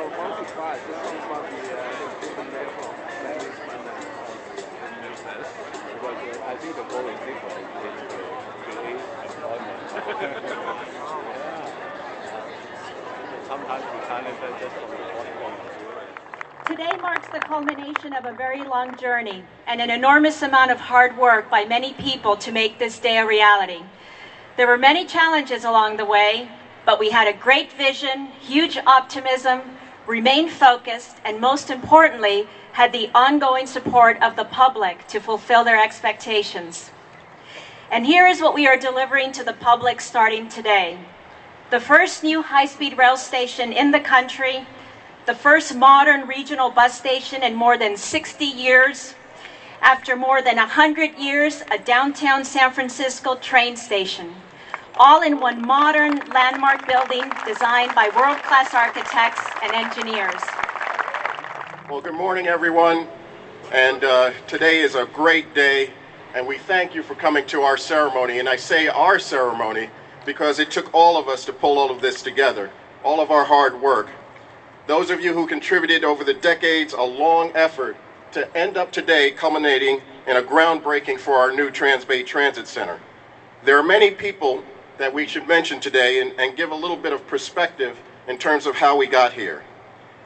I think the goal is different. It's to create employment. Sometimes we can't understand just from the point of view. Today marks the culmination of a very long journey and an enormous amount of hard work by many people to make this day a reality. There were many challenges along the way, but we had a great vision, huge optimism, remained focused, and most importantly, had the ongoing support of the public to fulfill their expectations. And here is what we are delivering to the public starting today. The first new high-speed rail station in the country, the first modern regional bus station in more than 60 years, after more than 100 years, a downtown San Francisco train station, all in one modern landmark building designed by world-class architects and engineers. Well, good morning, everyone. And today is a great day, and we thank you for coming to our ceremony. And I say our ceremony because it took all of us to pull all of this together, all of our hard work. Those of you who contributed over the decades, a long effort to end up today culminating in a groundbreaking for our new Transbay Transit Center. There are many people that we should mention today and give a little bit of perspective in terms of how we got here.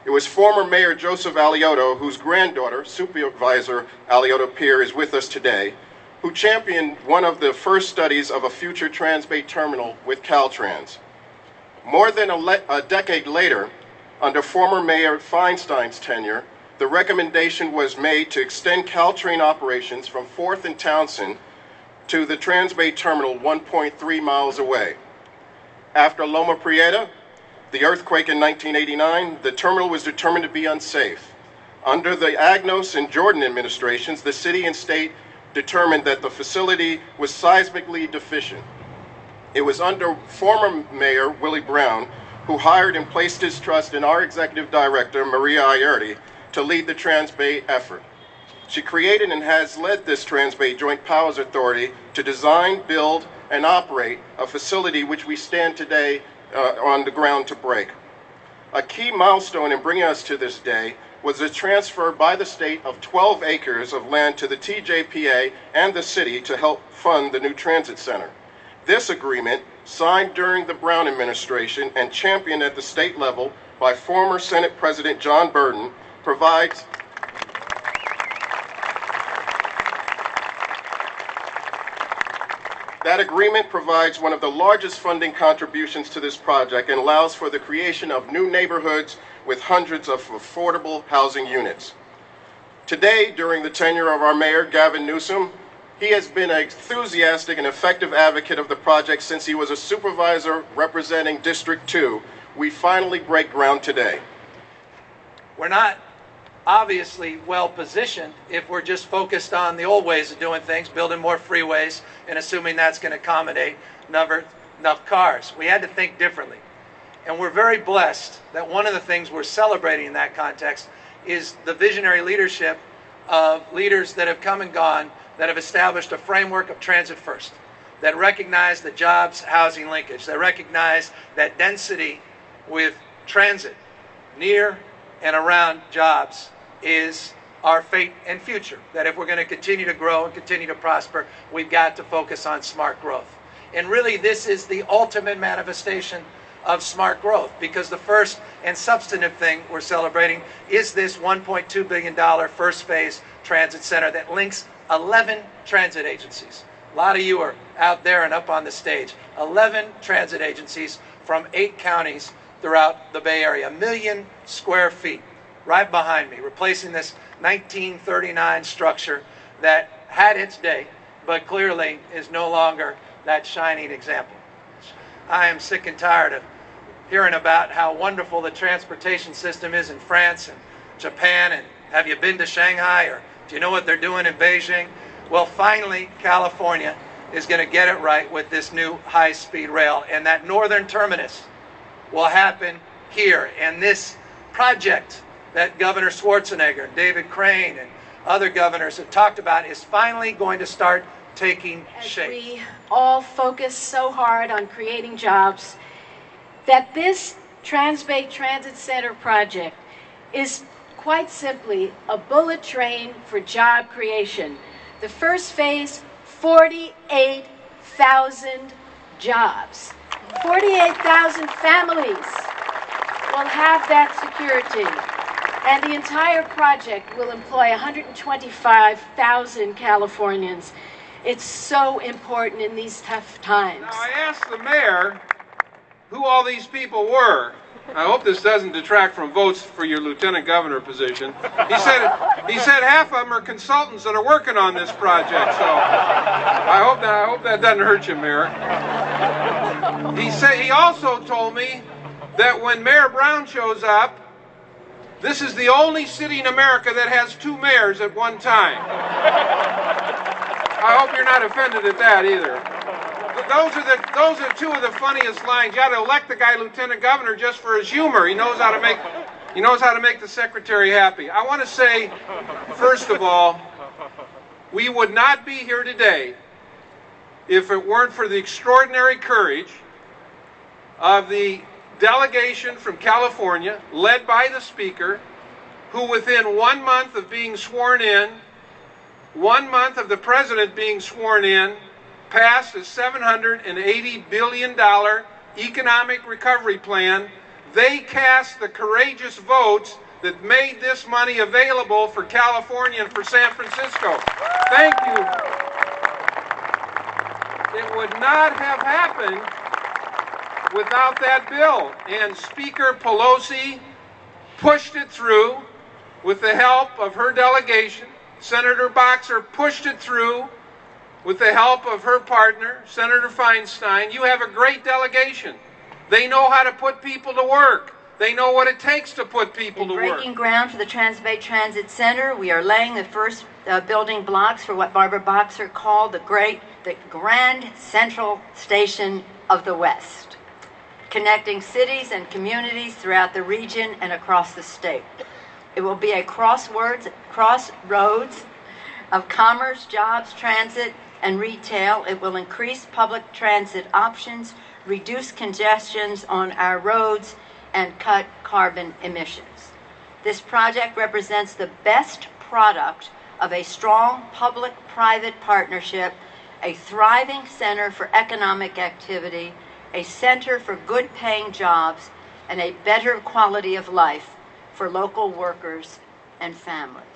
It was former Mayor Joseph Alioto, whose granddaughter, Supervisor Alioto Peer, is with us today, who championed one of the first studies of a future Transbay Terminal with Caltrans. More than a decade later, under former Mayor Feinstein's tenure, the recommendation was made to extend Caltrain operations from 4th and Townsend to the Transbay Terminal 1.3 miles away. After Loma Prieta, the earthquake in 1989, the terminal was determined to be unsafe. Under the Agnos and Jordan administrations, the city and state determined that the facility was seismically deficient. It was under former Mayor Willie Brown who hired and placed his trust in our executive director, Maria Ayerti, to lead the Transbay effort. She created and has led this Transbay Joint Powers Authority to design, build, and operate a facility which we stand today on the ground to break. A key milestone in bringing us to this day was the transfer by the state of 12 acres of land to the TJPA and the city to help fund the new transit center. This agreement, signed during the Brown administration and championed at the state level by former Senate President John Burton, provides That agreement provides one of the largest funding contributions to this project and allows for the creation of new neighborhoods with hundreds of affordable housing units. Today, during the tenure of our mayor, Gavin Newsom, he has been an enthusiastic and effective advocate of the project since he was a supervisor representing District 2. We finally break ground today. We're not obviously well positioned if we're just focused on the old ways of doing things, building more freeways and assuming that's going to accommodate enough cars. We had to think differently. And we're very blessed that one of the things we're celebrating in that context is the visionary leadership of leaders that have come and gone that have established a framework of transit first, that recognize the jobs housing linkage, that recognize that density with transit near and around jobs is our fate and future, that if we're going to continue to grow and continue to prosper, we've got to focus on smart growth. And really this is the ultimate manifestation of smart growth, because the first and substantive thing we're celebrating is this $1.2 billion first phase transit center that links 11 transit agencies. A lot of you are out there and up on the stage. 11 transit agencies from 8 counties throughout the Bay Area. 1 million square feet right behind me, replacing this 1939 structure that had its day, but clearly is no longer that shining example. I am sick and tired of hearing about how wonderful the transportation system is in France and Japan, and have you been to Shanghai, or do you know what they're doing in Beijing? Well, finally, California is going to get it right with this new high-speed rail, and that northern terminus will happen here. And this project that Governor Schwarzenegger and David Crane and other governors have talked about is finally going to start taking shape. We all focus so hard on creating jobs that this Transbay Transit Center project is quite simply a bullet train for job creation. The first phase, 48,000 jobs. 48,000 families will have that security. And the entire project will employ 125,000 Californians. It's so important in these tough times. Now, I asked the mayor who all these people were. I hope this doesn't detract from votes for your lieutenant governor position. He said half of them are consultants that are working on this project. So I hope that doesn't hurt you, Mayor. He also told me that when Mayor Brown shows up, this is the only city in America that has 2 mayors at one time. I hope you're not offended at that either. Those are 2 of the funniest lines. You ought to elect the guy lieutenant governor just for his humor. He knows how to make the secretary happy. I want to say, first of all, we would not be here today if it weren't for the extraordinary courage of the delegation from California, led by the Speaker, who within 1 month of being sworn in, 1 month of the President being sworn in, passed a $780 billion economic recovery plan. They cast the courageous votes that made this money available for California and for San Francisco. Thank you. It would not have happened without that bill. And Speaker Pelosi pushed it through with the help of her delegation. Senator Boxer pushed it through with the help of her partner, Senator Feinstein. You have a great delegation. They know how to put people to work. They know what it takes to put people to work. Breaking ground for the Transbay Transit Center, we are laying the first building blocks for what Barbara Boxer called the Grand Central Station of the West, connecting cities and communities throughout the region and across the state. It will be a crossroads of commerce, jobs, transit, and retail. It will increase public transit options, reduce congestions on our roads, and cut carbon emissions. This project represents the best product of a strong public-private partnership, a thriving center for economic activity, a center for good-paying jobs, and a better quality of life for local workers and families.